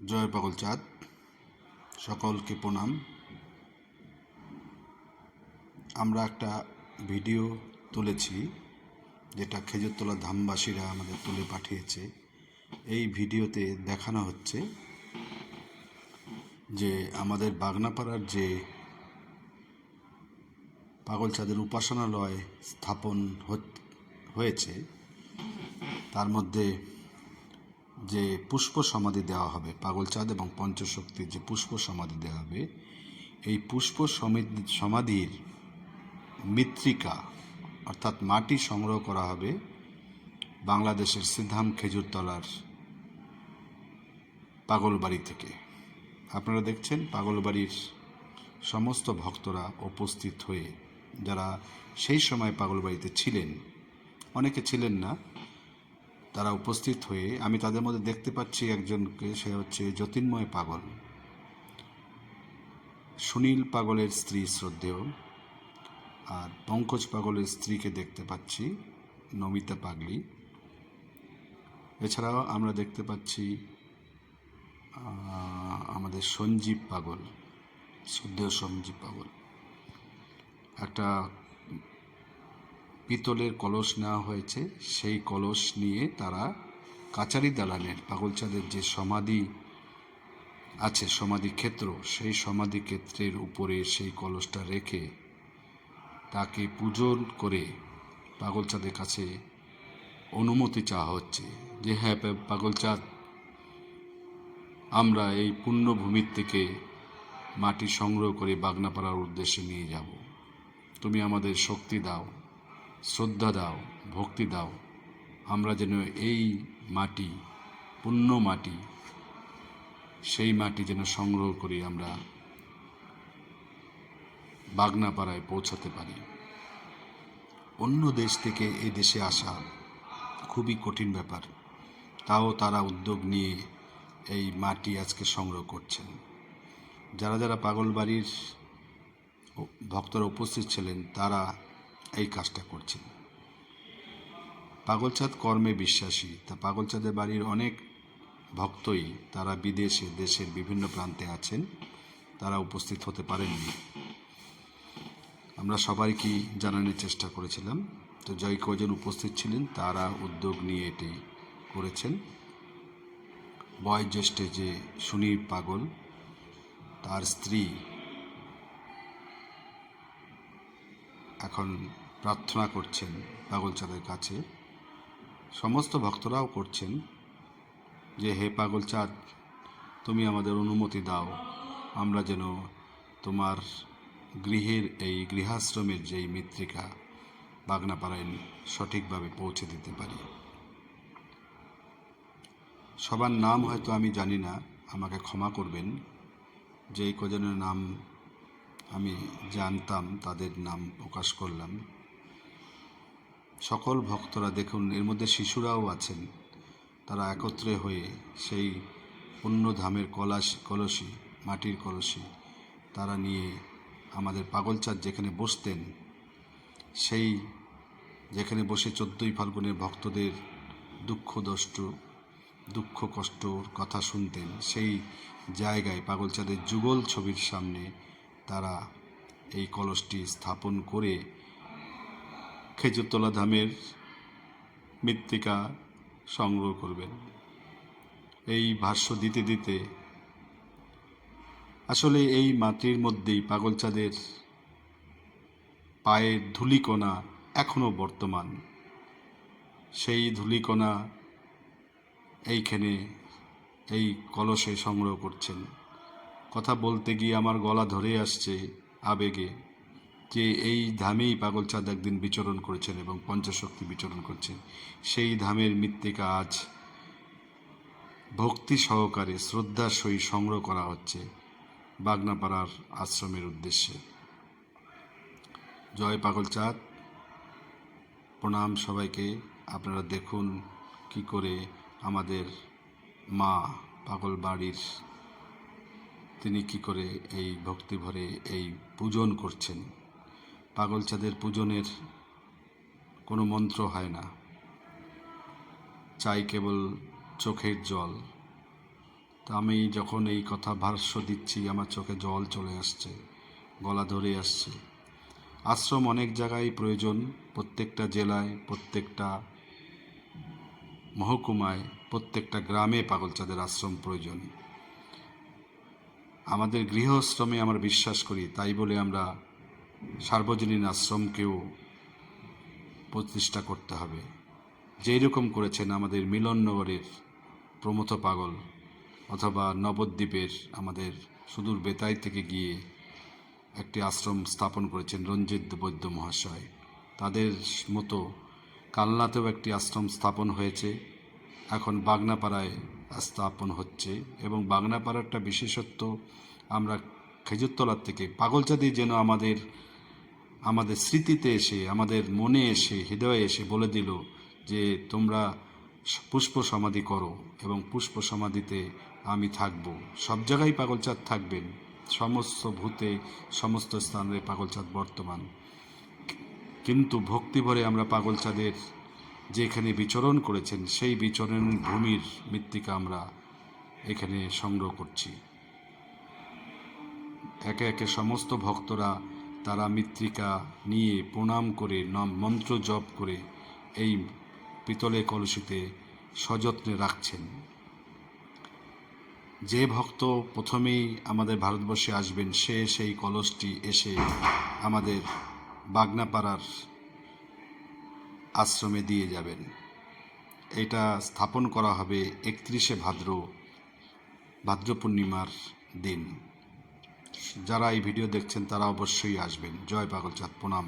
জয় পাগল চাঁদ, সকলকে প্রণাম। আমরা একটা ভিডিও তুলেছি, যেটা খেজুরতলা ধামবাসীরা আমাদের তুলে পাঠিয়েছে। এই ভিডিওতে দেখানো হচ্ছে যে আমাদের বাগনাপাড়ার যে পাগল চাঁদের উপাসনালয় স্থাপন হয়েছে, তার মধ্যে যে পুষ্প সমাধি দেওয়া হবে, পাগল চাঁদ এবং পঞ্চশক্তির যে পুষ্প সমাধি দেওয়া হবে, এই পুষ্প সমাধির মৃত্তিকা অর্থাৎ মাটি সংগ্রহ করা হবে বাংলাদেশের সিদ্ধাম খেজুরতলার পাগলবাড়ি থেকে। আপনারা দেখছেন পাগলবাড়ির সমস্ত ভক্তরা উপস্থিত হয়ে, যারা সেই সময় পাগলবাড়িতে ছিলেন, অনেকে ছিলেন না, তারা উপস্থিত হয়ে, আমি তাদের মধ্যে দেখতে পাচ্ছি একজনকে, সে হচ্ছে জ্যোতির্ময় পাগল, সুনীল পাগলের স্ত্রী শ্রদ্ধেয়, আর পঙ্কজ পাগলের স্ত্রীকে দেখতে পাচ্ছি, নমিতা পাগলি। এছাড়াও আমরা দেখতে পাচ্ছি আমাদের সঞ্জীব পাগল, শ্রদ্ধেয় সঞ্জীব পাগল। একটা পিতলের কলস নেওয়া হয়েছে, সেই কলস নিয়ে তারা কাচারি দালানের পাগলচাঁদের যে সমাধি আছে, সমাধি ক্ষেত্র, সেই সমাধি ক্ষেত্রের উপরে সেই কলসটা রেখে তাকে পূজন করে পাগলচাঁদের কাছে অনুমতি চাওয়া হচ্ছে যে হ্যাঁ পাগলচাঁদ, আমরা এই পুণ্যভূমির থেকে মাটি সংগ্রহ করে বাগনাপাড়ার উদ্দেশ্যে নিয়ে যাব। তুমি আমাদের শক্তি দাও, শ্রদ্ধা দাও, ভক্তি দাও, আমরা যেন এই মাটি, পুণ্য মাটি, সেই মাটি যেন সংগ্রহ করে আমরা বাগনাপাড়ায় পৌঁছাতে পারি। অন্য দেশ থেকে এই দেশে আসা খুবই কঠিন ব্যাপার, তাও তারা উদ্যোগ নিয়ে এই মাটি আজকে সংগ্রহ করছেন। যারা যারা পাগলবাড়ির ভক্তরা উপস্থিত ছিলেন, তারা এই কাজটা করছেন। পাগলচাঁদ কর্মে বিশ্বাসী, তা পাগলচাঁদের বাড়ির অনেক ভক্তই তারা বিদেশে, দেশের বিভিন্ন প্রান্তে আছেন, তারা উপস্থিত হতে পারেননি। আমরা সবাইকে জানানোর চেষ্টা করেছিলাম, তো যাই কজন উপস্থিত ছিলেন তারা উদ্যোগ নিয়ে এটি করেছেন। বয়োজ্যেষ্ঠ যে সুনীল পাগল, তার স্ত্রী এখন প্রার্থনা করছেন পাগলচাঁদের কাছে, সমস্ত ভক্তরাও করছেন যে হে পাগলচাঁদ, তুমি আমাদের অনুমতি দাও, আমরা যেন তোমার গৃহের এই গৃহাশ্রমের যেই মৃত্তিকা বাগনাপাড়ায় সঠিকভাবে পৌঁছে দিতে পারি। সবার নাম হয়তো আমি জানি না, আমাকে ক্ষমা করবেন। যেই কজনের নাম আমি জানতাম তাদের নাম প্রকাশ করলাম। সকল ভক্তরা দেখুন, এর মধ্যে শিশুরাও আছেন, তারা একত্রে হয়ে সেই পুণ্যধামের কলসি, মাটির কলসি তারা নিয়ে আমাদের পাগলচাঁদ যেখানে বসতেন, সেই যেখানে বসে 14ই ফাল্গুনের ভক্তদের দুঃখ কষ্টর কথা শুনতেন, সেই জায়গায় পাগলচাঁদের যুগল ছবির সামনে তারা এই কলসটি স্থাপন করে খেজুরতলা ধামের মৃত্তিকা সংগ্রহ করবেন। এই ভাষ্য দিতে দিতে আসলে এই মাটির মধ্যেই পাগলচাঁদের পায়ের ধূলিকণা এখনো বর্তমান। সেই ধূলিকণা এইখানে এই কলসে সংগ্রহ করছেন। কথা বলতে গিয়ে আমার গলা ধরে আসছে আবেগে, যে এই ধামেই পাগলচাঁদ একদিন বিচরণ করেছেন এবং পঞ্চশক্তি বিচরণ করছেন। সেই ধামের মৃত্তিকা আজ ভক্তি সহকারে, শ্রদ্ধার সহিত সংগ্রহ করা হচ্ছে বাগনাপাড়ার আশ্রমের উদ্দেশ্যে। জয় পাগলচাঁদ, প্রণাম সবাইকে। আপনারা দেখুন কি করে আমাদের মা পাগলবাড়ির তিনি কি করে এই ভক্তি ভরে এই পূজন করছেন। পাগলচাঁদের পূজনের কোনো মন্ত্র হয় না, চাই কেবল চোখের জল। তো আমি যখন এই কথা ভাষ্য দিচ্ছি আমার চোখে জল চলে আসছে, গলা ধরে আসছে। আশ্রম অনেক জায়গায় প্রয়োজন, প্রত্যেকটা জেলায়, প্রত্যেকটা মহকুমায়, প্রত্যেকটা গ্রামে পাগলচাঁদের আশ্রম প্রয়োজন। আমাদের গৃহশ্রমে আমরা বিশ্বাস করি, তাই বলে আমরা সার্বজনীন আশ্রমকেও প্রতিষ্ঠা করতে হবে। যেই রকম করেছেন আমাদের মিলননগরের প্রমথ পাগল, অথবা নবদ্বীপের আমাদের সুদূর বেতাই থেকে গিয়ে একটি আশ্রম স্থাপন করেছেন রঞ্জিত বৈদ্য মহাশয়, তাদের মতো কালনাতেও একটি আশ্রম স্থাপন হয়েছে, এখন বাগনাপাড়ায় স্থাপন হচ্ছে। এবং বাগনাপাড়ারটা বিশেষত্ব, আমরা খেজুরতলার থেকে পাগলচাঁদি যেন আমাদের স্মৃতিতে এসে, আমাদের মনে এসে, হৃদয়ে এসে বলে দিল যে তোমরা পুষ্প সমাধি করো, এবং পুষ্প সমাধিতে আমি থাকব। সব জায়গায় পাগলচাঁদ থাকবেন, সমস্ত ভূতে, সমস্ত স্থানে পাগলচাঁদ বর্তমান। কিন্তু ভক্তি ভরে আমরা পাগলচাঁদের যেখানে বিচরণ করেছেন সেই বিচরণ ভূমির মৃত্তিকা আমরা এখানে সংগ্রহ করছি। একে একে সমস্ত ভক্তরা তারা মৃত্তিকা নিয়ে প্রণাম করে মন্ত্র জপ করে এই পিতলের কলসিতে সযত্নে রাখছেন। যে ভক্ত প্রথমেই আমাদের ভারতবর্ষে আসবেন সে সেই কলসটি এসে আমাদের বাগনাপাড়ার আশ্রমে দিয়ে যাবেন। এটা স্থাপন করা হবে 31শে ভাদ্র পূর্ণিমার দিন। যারা এই ভিডিও দেখছেন তারা অবশ্যই আসবেন। জয় পাগলচাঁদ, প্রণাম।